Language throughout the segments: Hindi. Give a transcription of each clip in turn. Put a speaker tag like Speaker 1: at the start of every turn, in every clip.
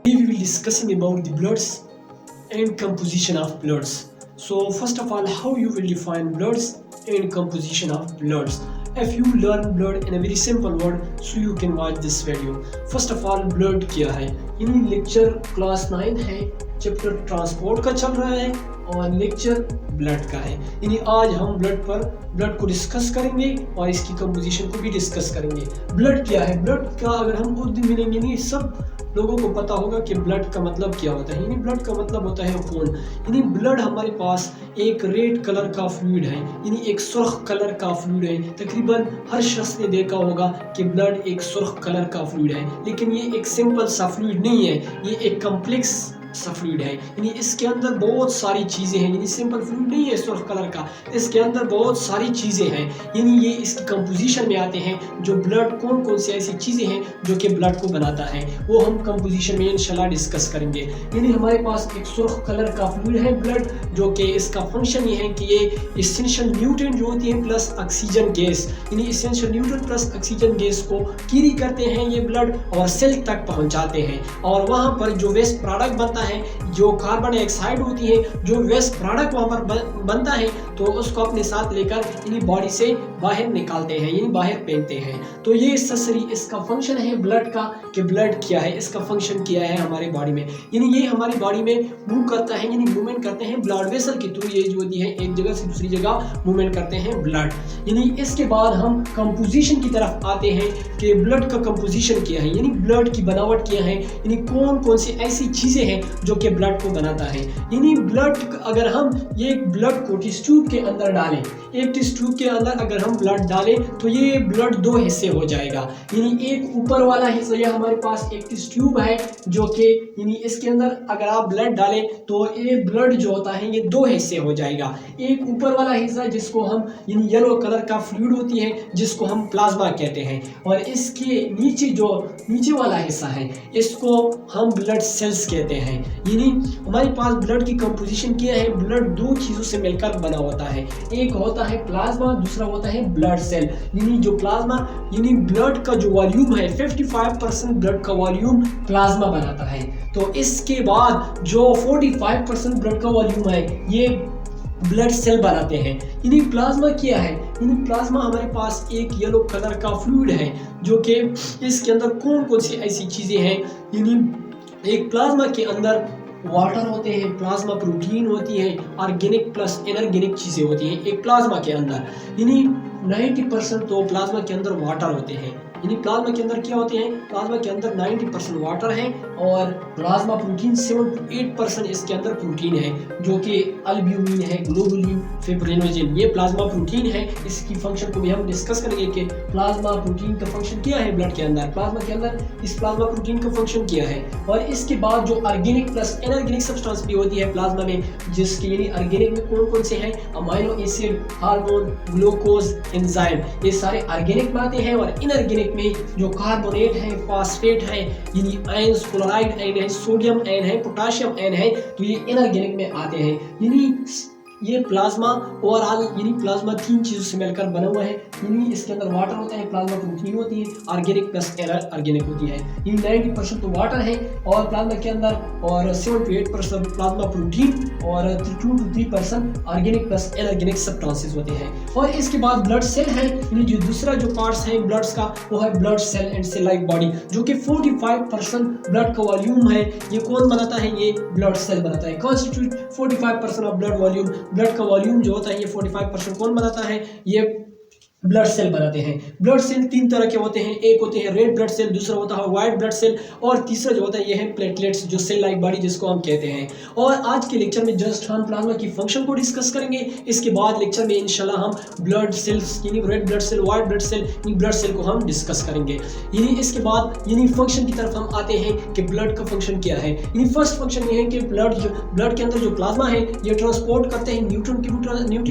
Speaker 1: We will discussing about the bloods and composition of bloods. So first of all, how you will define bloods and composition of bloods. If you learn blood in a very simple word, so you can watch this video. First of all, blood क्या है? यानी लेक्चर क्लास 9 है, चैप्टर ट्रांसपोर्ट का चल रहा है और लेक्चर ब्लड का है। यानी आज हम ब्लड को डिस्कस करेंगे और इसकी कंपोजिशन को भी डिस्कस करेंगे। ब्लड क्या है? ब्लड का अगर हम उर्दू में लेंगे, नहीं सब लोगों को पता होगा कि ब्लड का मतलब क्या होता है। यानी ब्लड का मतलब होता है खून। यानी ब्लड हमारे पास एक रेड कलर का फ्लूइड है, यानी एक सुर्ख कलर का फ्लूइड है। तकरीबन हर शख्स ने देखा होगा कि ब्लड एक सुर्ख कलर का फ्लूइड है, लेकिन ये एक सिंपल सा फ्लूइड नहीं है, ये एक कम्प्लेक्स सा फ्लूइड है। यानी इसके अंदर बहुत सारी चीज़ें हैं, यानी सिंपल फ्लूइड नहीं है सुर्ख कलर का, इसके अंदर बहुत सारी चीज़ें हैं। यानी ये इसकी कंपोजिशन में आते हैं जो ब्लड कौन कौन सी ऐसी चीज़ें हैं जो कि ब्लड को बनाता है, वो हम कंपोजिशन में इंशाल्लाह डिस्कस करेंगे। यानी हमारे पास एक सुर्ख कलर का फ्लूइड है ब्लड, जो कि इसका फंक्शन ये है कि ये इसेंशियल न्यूट्रिएंट जो होती है प्लस ऑक्सीजन गैस, यानी essential nutrient plus oxygen gas को कैरी करते हैं ये ब्लड और सेल तक पहुंचाते हैं। और वहाँ पर जो वेस्ट प्रोडक्ट बनता है, जो कार्बन डाइऑक्साइड होती है, जो वेस्ट प्रोडक्ट वहाँ पर बनता है, तो उसको अपने साथ लेकर यानी बॉडी से बाहर निकालते हैं, यानी बाहर फेंकते हैं। तो ये इसका फंक्शन है ब्लड का, कि ब्लड क्या है, इसका फंक्शन क्या है हमारे बॉडी में। यानी ये हमारी बॉडी में मूव करता है, यानी मूवमेंट करते हैं ब्लड वेसल के थ्रू। ये जो होती है एक जगह से दूसरी जगह मूवमेंट करते हैं ब्लड। यानी इसके बाद हम कंपोजिशन की तरफ आते हैं कि ब्लड का कंपोजिशन क्या है, यानी ब्लड की बनावट क्या है, यानी कौन कौन सी ऐसी चीज़ें हैं जो कि ब्लड को बनाता है। यानी ब्लड अगर हम ये ब्लड को टेस्ट ट्यूब के अंदर डालें, एक टेस्ट ट्यूब के अंदर अगर हम ब्लड डालें तो ये ब्लड दो हिस्से हो जाएगा। यानी एक ऊपर वाला हिस्सा, ये हमारे पास एक टेस्ट ट्यूब है जो कि यानी इसके अंदर अगर आप ब्लड डालें तो ये ब्लड जो होता है ये दो हिस्से हो जाएगा। एक ऊपर वाला हिस्सा जिसको हम यानी येलो कलर का फ्लूइड होती है जिसको हम प्लाज्मा कहते हैं, और इसके नीचे जो नीचे वाला हिस्सा है इसको हम ब्लड सेल्स कहते हैं। यानी हमारे पास ब्लड की कंपोजिशन क्या है? ब्लड दो चीज़ों से मिलकर बना होता है, एक होता है प्लाज्मा, दूसरा होता है ब्लड सेल। यानी जो प्लाज्मा यानी ब्लड का जो वॉल्यूम है 55% ब्लड का वॉल्यूम प्लाज्मा बनाता है। तो इसके बाद जो 45% ब्लड का वॉल्यूम है ये ब्लड सेल बनाते हैं। यानी प्लाज्मा क्या है? यानी प्लाज्मा हमारे पास एक येलो कलर का फ्लूइड है जो कि इसके अंदर कौन कौन सी ऐसी चीज़ें हैं। यानी एक प्लाज्मा के अंदर वाटर होते हैं, प्लाज्मा प्रोटीन होती है, ऑर्गेनिक प्लस इनऑर्गेनिक चीज़ें होती हैं एक प्लाज्मा के अंदर। यानी 90% तो प्लाज्मा के अंदर वाटर होते हैं। यानी प्लाज्मा के अंदर क्या होते हैं? प्लाज्मा के अंदर 90% वाटर है और प्लाज्मा प्रोटीन 7 to 8% इसके अंदर प्रोटीन है जो कि अल्ब्यूमिन है, ग्लोबुलिन, फिब्रिनोजेन, ये प्लाज्मा प्रोटीन है। इसकी फंक्शन को भी हम डिस्कस करेंगे कि प्लाज्मा प्रोटीन का फंक्शन क्या है ब्लड के अंदर, प्लाज्मा के अंदर इस प्लाज्मा प्रोटीन का फंक्शन क्या है। और इसके बाद जो ऑर्गेनिक प्लस इनऑर्गेनिक सब्सटेंस भी होती है प्लाज्मा में, जिसके यानी ऑर्गेनिक में कौन कौन से हैं? Amino acid, hormone, glucose, enzyme, ये सारे ऑर्गेनिक में आते हैं। और इनऑर्गेनिक में जो कार्बोनेट है, फास्फेट है, यानी आयंस, क्लोराइड आयन है, सोडियम आयन है, पोटाशियम आयन है, तो ये इनऑर्गेनिक में आते हैं। यानी ये प्लाज्मा ओवरऑल यानी प्लाज्मा तीन चीज़ों से मिलकर बना हुआ है। यानी इसके अंदर वाटर होता है, प्लाज्मा प्रोटीन होती है, ऑर्गेनिक प्लस इनऑर्गेनिक होती है। ये 90% तो वाटर है और प्लाज्मा के अंदर, और 7 to 8% प्लाज्मा प्रोटीन और 2 to 3% organic plus inorganic substances होते हैं। और इसके बाद ब्लड सेल है, यानी जो दूसरा जो पार्ट्स है ब्लड्स का वो है blood cell and cell like body, जो कि 45% ब्लड का वॉल्यूम है। ये कौन बनाता है? ये ब्लड सेल बनाता है। Constitute 45% of blood volume, blood का वॉल्यूम जो होता है ये 45% कौन बनाता है? ये ब्लड सेल बनाते हैं। ब्लड सेल तीन तरह के होते हैं, एक होते हैं रेड ब्लड सेल, दूसरा होता है व्हाइट ब्लड सेल, और तीसरा जो होता है ये है प्लेटलेट्स, जो सेल लाइक बॉडी जिसको हम कहते हैं। और आज के लेक्चर में जस्ट हम प्लाज्मा की फंक्शन को डिस्कस करेंगे। इसके बाद लेक्चर में इंशाल्लाह हम ब्लड सेल्स यानी red blood cell, white blood cell, इन ब्लड सेल को हम डिस्कस करेंगे। यानी इसके बाद यानी फंक्शन की तरफ हम आते हैं कि ब्लड का फंक्शन क्या है। यानी फर्स्ट फंक्शन ये है कि ब्लड के अंदर जो प्लाज्मा है ये ट्रांसपोर्ट करते हैं न्यूट्रॉन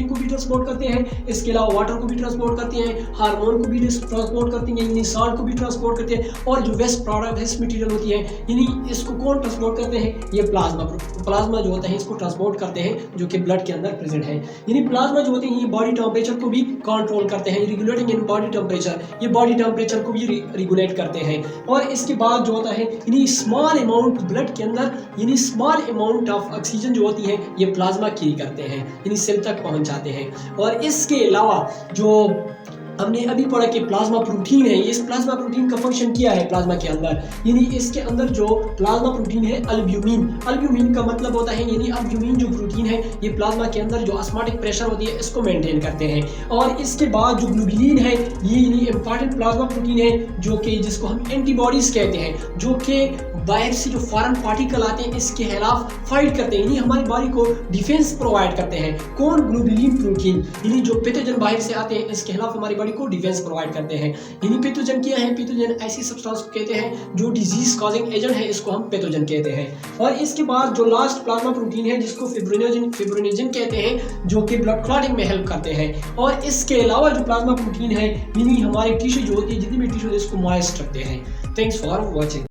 Speaker 1: को भी ट्रांसपोर्ट करते हैं, इसके अलावा वाटर को भी ट्रांसपोर्ट करती हैं, हार्मोन को भी ट्रांसपोर्ट करती हैं, यानी साल्ट को भी ट्रांसपोर्ट करती हैं, और जो वेस्ट प्रोडक्ट वेस्ट मटेरियल होती है यानी इसको कौन ट्रांसपोर्ट करते हैं, ये प्लाज्मा जो होता है इसको ट्रांसपोर्ट करते हैं, जो कि ब्लड के अंदर प्रेजेंट है। यानी प्लाज्मा जो होते हैं ये बॉडी टेम्परेचर को भी कंट्रोल करते हैं, रेगुलेटिंग इन बॉडी टेम्परेचर, ये बॉडी टेम्परेचर को भी रेगुलेट करते हैं। और इसके बाद जो होता है यानी स्मॉल अमाउंट ब्लड के अंदर यानी स्मॉल अमाउंट ऑफ ऑक्सीजन जो होती है ये प्लाज्मा कैरी करते हैं, यानी सेल तक पहुंच जाते हैं। और इसके अलावा जो हमने अभी पढ़ा कि प्लाज्मा प्रोटीन है, इस प्लाज्मा प्रोटीन का फंक्शन क्या है प्लाज्मा के अंदर, यानी इसके अंदर जो प्लाज्मा प्रोटीन है अल्ब्यूमिन का मतलब होता है, यानी अल्ब्यूमिन जो प्रोटीन है ये प्लाज्मा के अंदर जो ऑस्मोटिक प्रेशर होती है इसको मेंटेन करते हैं। और इसके बाद जो ग्लोबुलिन है ये यानी इंपॉर्टेंट प्लाज्मा प्रोटीन है, जो कि जिसको हम एंटीबॉडीज कहते हैं, जो कि बाहर से जो फॉरेन पार्टिकल आते हैं इसके खिलाफ फाइट करते हैं, यानी हमारी बॉडी को डिफेंस प्रोवाइड करते हैं। कौन? ग्लोबुलिन प्रोटीन, यानी जो पैथोजन बाहर से आते हैं इसके खिलाफ हमारी बॉडी को डिफेंस प्रोवाइड करते हैं। यानी पैथोजन क्या है? पैथोजन ऐसी सब्सटेंस को कहते हैं जो डिजीज कॉजिंग एजेंट है, इसको हम पैथोजन कहते हैं। और इसके बाद जो लास्ट प्लाज्मा प्रोटीन है जिसको फिब्रिनोजन कहते हैं, जो कि ब्लड क्लॉटिंग में हेल्प करते हैं। और इसके अलावा जो प्लाज्मा प्रोटीन है यानी हमारे टिश्यू जो होती है, जितनी भी टिश्यू इसको मॉइस्ट रखते हैं। Thanks for watching.